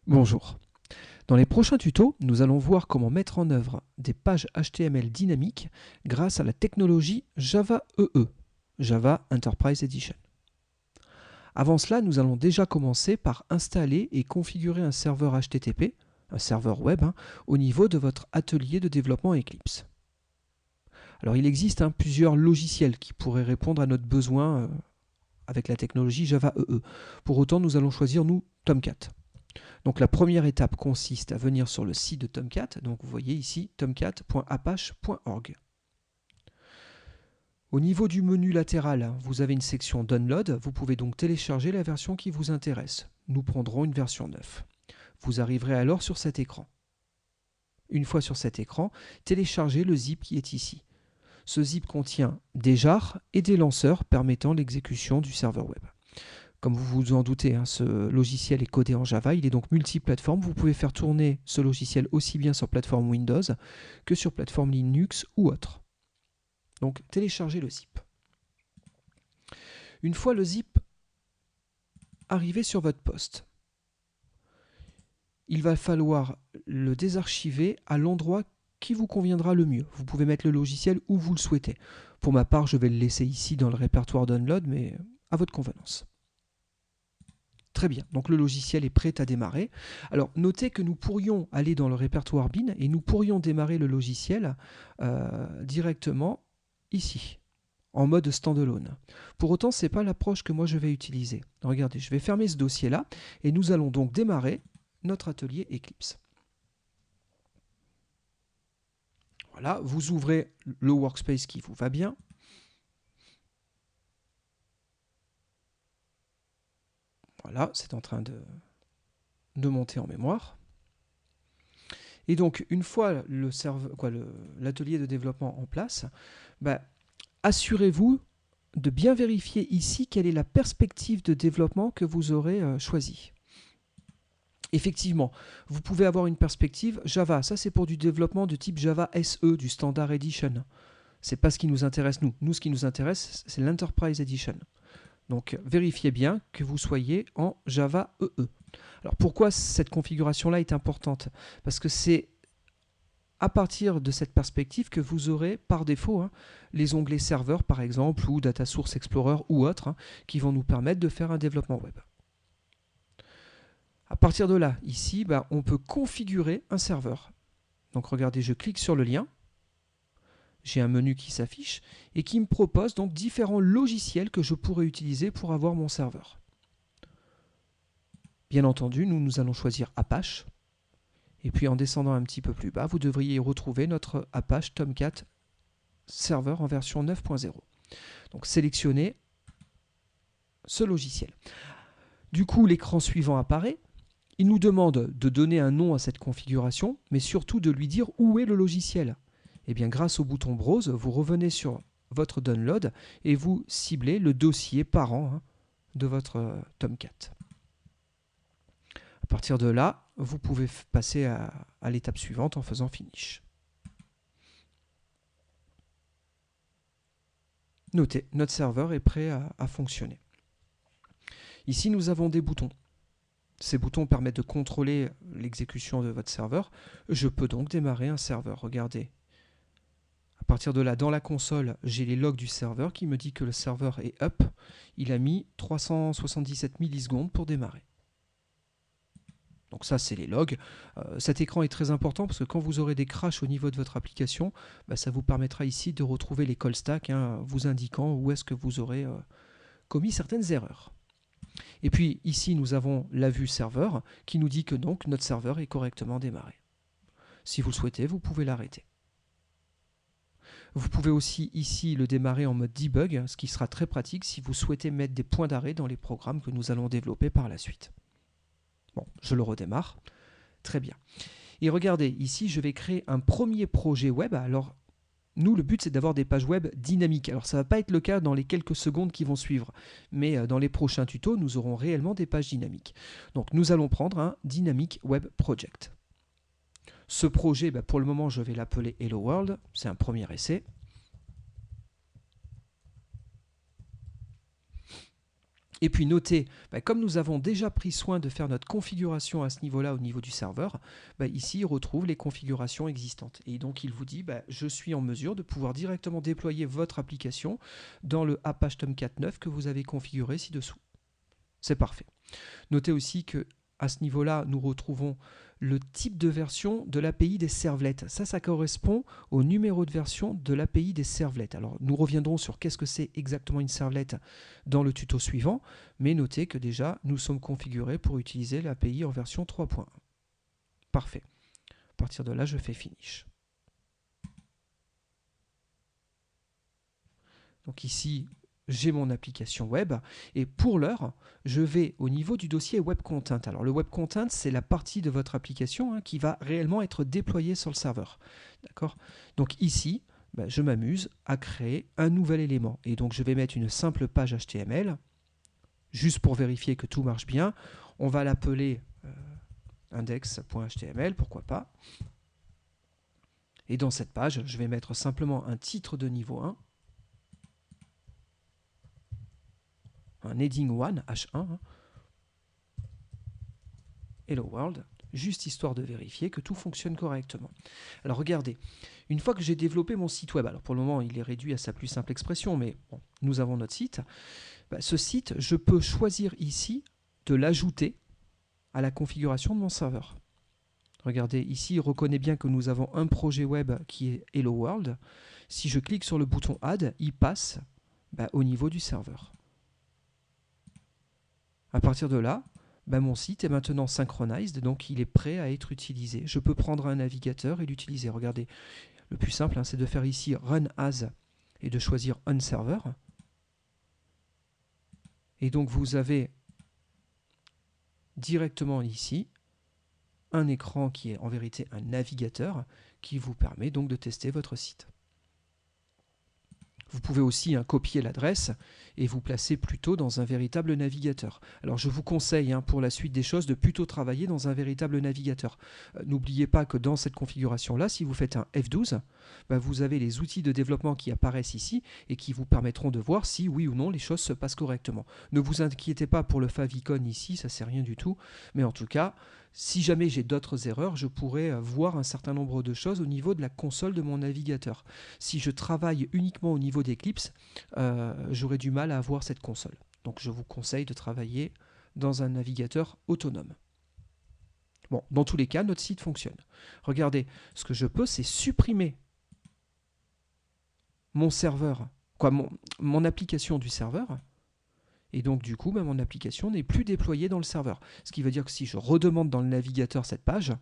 Bonjour. Dans les prochains tutos, nous allons voir comment mettre en œuvre des pages HTML dynamiques grâce à la technologie Java EE, Java Enterprise Edition. Avant cela, nous allons déjà commencer par installer et configurer un serveur HTTP, un serveur web, au niveau de votre atelier de développement Eclipse. Alors il existe plusieurs logiciels qui pourraient répondre à notre besoin avec la technologie Java EE. Pour autant, nous allons choisir, nous, Tomcat. Donc la première étape consiste à venir sur le site de Tomcat. Donc vous voyez ici tomcat.apache.org. Au niveau du menu latéral, vous avez une section Download. Vous pouvez donc télécharger la version qui vous intéresse. Nous prendrons une version 9. Vous arriverez alors sur cet écran. Une fois sur cet écran, téléchargez le zip qui est ici. Ce zip contient des jars et des lanceurs permettant l'exécution du serveur web. Comme vous vous en doutez, ce logiciel est codé en Java, il est donc multiplateforme. Vous pouvez faire tourner ce logiciel aussi bien sur plateforme Windows que sur plateforme Linux ou autre. Donc téléchargez le zip. Une fois le zip arrivé sur votre poste, il va falloir le désarchiver à l'endroit qui vous conviendra le mieux. Vous pouvez mettre le logiciel où vous le souhaitez. Pour ma part, je vais le laisser ici dans le répertoire Download, mais à votre convenance. Très bien, donc le logiciel est prêt à démarrer. Alors notez que nous pourrions aller dans le répertoire bin et nous pourrions démarrer le logiciel directement ici, en mode standalone. Pour autant, ce n'est pas l'approche que moi je vais utiliser. Regardez, je vais fermer ce dossier-là et nous allons donc démarrer notre atelier Eclipse. Voilà, vous ouvrez le workspace qui vous va bien. Voilà, c'est en train de monter en mémoire. Et donc, une fois l'atelier de développement en place, assurez-vous de bien vérifier ici quelle est la perspective de développement que vous aurez choisie. Effectivement, vous pouvez avoir une perspective Java. Ça, c'est pour du développement de type Java SE, du Standard Edition. Ce n'est pas ce qui nous intéresse, nous. Nous, ce qui nous intéresse, c'est l'Enterprise Edition. Donc, vérifiez bien que vous soyez en Java EE. Alors, pourquoi cette configuration-là est importante? Parce que c'est à partir de cette perspective que vous aurez par défaut les onglets serveurs, par exemple, ou Data Source Explorer ou autres, qui vont nous permettre de faire un développement web. À partir de là, ici, on peut configurer un serveur. Donc, regardez, je clique sur le lien. J'ai un menu qui s'affiche et qui me propose donc différents logiciels que je pourrais utiliser pour avoir mon serveur. Bien entendu, nous allons choisir Apache. Et puis en descendant un petit peu plus bas, vous devriez retrouver notre Apache Tomcat serveur en version 9.0. Donc sélectionnez ce logiciel. Du coup, l'écran suivant apparaît. Il nous demande de donner un nom à cette configuration, mais surtout de lui dire où est le logiciel. Et bien, grâce au bouton Browse, vous revenez sur votre download et vous ciblez le dossier parent de votre Tomcat. À partir de là, vous pouvez passer à l'étape suivante en faisant Finish. Notez, notre serveur est prêt à fonctionner. Ici, nous avons des boutons. Ces boutons permettent de contrôler l'exécution de votre serveur. Je peux donc démarrer un serveur. Regardez. À partir de là, dans la console, j'ai les logs du serveur qui me dit que le serveur est up. Il a mis 377 millisecondes pour démarrer. Donc ça, c'est les logs. Cet écran est très important parce que quand vous aurez des crashs au niveau de votre application, ça vous permettra ici de retrouver les call stacks, vous indiquant où est-ce que vous aurez commis certaines erreurs. Et puis ici, nous avons la vue serveur qui nous dit que donc notre serveur est correctement démarré. Si vous le souhaitez, vous pouvez l'arrêter. Vous pouvez aussi ici le démarrer en mode debug, ce qui sera très pratique si vous souhaitez mettre des points d'arrêt dans les programmes que nous allons développer par la suite. Bon, je le redémarre. Très bien. Et regardez, ici, je vais créer un premier projet web. Alors, nous, le but, c'est d'avoir des pages web dynamiques. Alors, ça ne va pas être le cas dans les quelques secondes qui vont suivre. Mais dans les prochains tutos, nous aurons réellement des pages dynamiques. Donc, nous allons prendre un Dynamic Web Project. Ce projet, pour le moment, je vais l'appeler Hello World. C'est un premier essai. Et puis notez, comme nous avons déjà pris soin de faire notre configuration à ce niveau-là, au niveau du serveur, ici il retrouve les configurations existantes. Et donc il vous dit, je suis en mesure de pouvoir directement déployer votre application dans le Apache Tomcat 9 que vous avez configuré ci-dessous. C'est parfait. Notez aussi que à ce niveau-là, nous retrouvons le type de version de l'API des servlets. Ça correspond au numéro de version de l'API des servlets. Alors, nous reviendrons sur qu'est-ce que c'est exactement une servlet dans le tuto suivant, mais notez que déjà, nous sommes configurés pour utiliser l'API en version 3.1. Parfait. À partir de là, je fais Finish. Donc ici, j'ai mon application web et pour l'heure, je vais au niveau du dossier Web Content. Alors le Web Content, c'est la partie de votre application qui va réellement être déployée sur le serveur. D'accord ? Donc ici, je m'amuse à créer un nouvel élément. Et donc je vais mettre une simple page HTML, juste pour vérifier que tout marche bien. On va l'appeler index.html, pourquoi pas. Et dans cette page, je vais mettre simplement un titre de niveau 1. Un heading 1, H1, Hello World, juste histoire de vérifier que tout fonctionne correctement. Alors regardez, une fois que j'ai développé mon site web, alors pour le moment il est réduit à sa plus simple expression, mais bon, nous avons notre site. Ce site, je peux choisir ici de l'ajouter à la configuration de mon serveur. Regardez, ici il reconnaît bien que nous avons un projet web qui est Hello World. Si je clique sur le bouton Add, il passe au niveau du serveur. À partir de là, mon site est maintenant synchronized, donc il est prêt à être utilisé. Je peux prendre un navigateur et l'utiliser. Regardez, le plus simple, c'est de faire ici Run As et de choisir On Server. Et donc vous avez directement ici un écran qui est en vérité un navigateur qui vous permet donc de tester votre site. Vous pouvez aussi copier l'adresse et vous placer plutôt dans un véritable navigateur. Alors je vous conseille pour la suite des choses de plutôt travailler dans un véritable navigateur. N'oubliez pas que dans cette configuration-là, si vous faites un F12, vous avez les outils de développement qui apparaissent ici et qui vous permettront de voir si oui ou non les choses se passent correctement. Ne vous inquiétez pas pour le favicon ici, ça ne sert rien du tout, mais en tout cas, si jamais j'ai d'autres erreurs, je pourrais voir un certain nombre de choses au niveau de la console de mon navigateur. Si je travaille uniquement au niveau d'Eclipse, j'aurais du mal à avoir cette console. Donc je vous conseille de travailler dans un navigateur autonome. Bon, dans tous les cas, notre site fonctionne. Regardez, ce que je peux, c'est supprimer mon serveur, mon application du serveur. Et donc, du coup, mon application n'est plus déployée dans le serveur. Ce qui veut dire que si je redemande dans le navigateur cette page,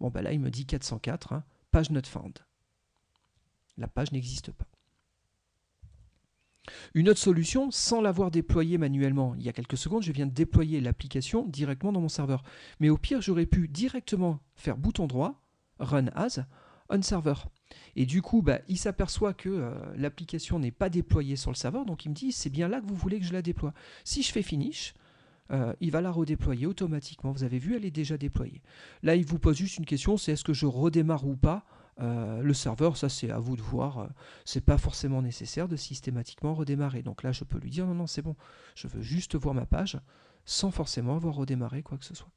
là, il me dit 404, page not found. La page n'existe pas. Une autre solution, sans l'avoir déployée manuellement, il y a quelques secondes, je viens de déployer l'application directement dans mon serveur. Mais au pire, j'aurais pu directement faire bouton droit, Run As, On Server. Et du coup, il s'aperçoit que l'application n'est pas déployée sur le serveur, donc il me dit, c'est bien là que vous voulez que je la déploie. Si je fais Finish, il va la redéployer automatiquement. Vous avez vu, elle est déjà déployée. Là, il vous pose juste une question, c'est est-ce que je redémarre ou pas le serveur? Ça, c'est à vous de voir. C'est pas forcément nécessaire de systématiquement redémarrer. Donc là, je peux lui dire, non, c'est bon. Je veux juste voir ma page sans forcément avoir redémarré quoi que ce soit.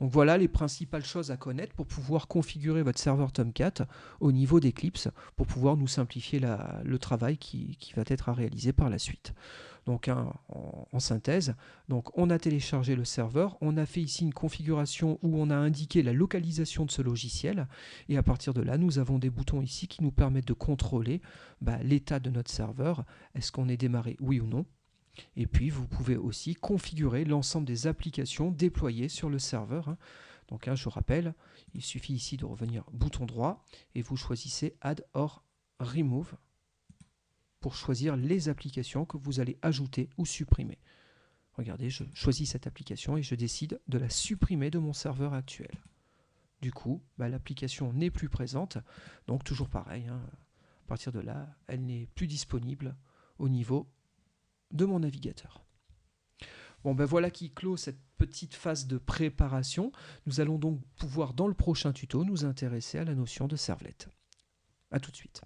Donc voilà les principales choses à connaître pour pouvoir configurer votre serveur Tomcat au niveau d'Eclipse pour pouvoir nous simplifier le travail qui va être à réaliser par la suite. Donc en synthèse, donc on a téléchargé le serveur, on a fait ici une configuration où on a indiqué la localisation de ce logiciel et à partir de là nous avons des boutons ici qui nous permettent de contrôler l'état de notre serveur, est-ce qu'on est démarré oui ou non. Et puis vous pouvez aussi configurer l'ensemble des applications déployées sur le serveur. Donc je rappelle, il suffit ici de revenir bouton droit et vous choisissez Add or Remove pour choisir les applications que vous allez ajouter ou supprimer. Regardez, je choisis cette application et je décide de la supprimer de mon serveur actuel. Du coup, l'application n'est plus présente, donc toujours pareil, à partir de là, elle n'est plus disponible au niveau de mon navigateur. Bon, voilà qui clôt cette petite phase de préparation. Nous allons donc pouvoir, dans le prochain tuto, nous intéresser à la notion de servlet. A tout de suite.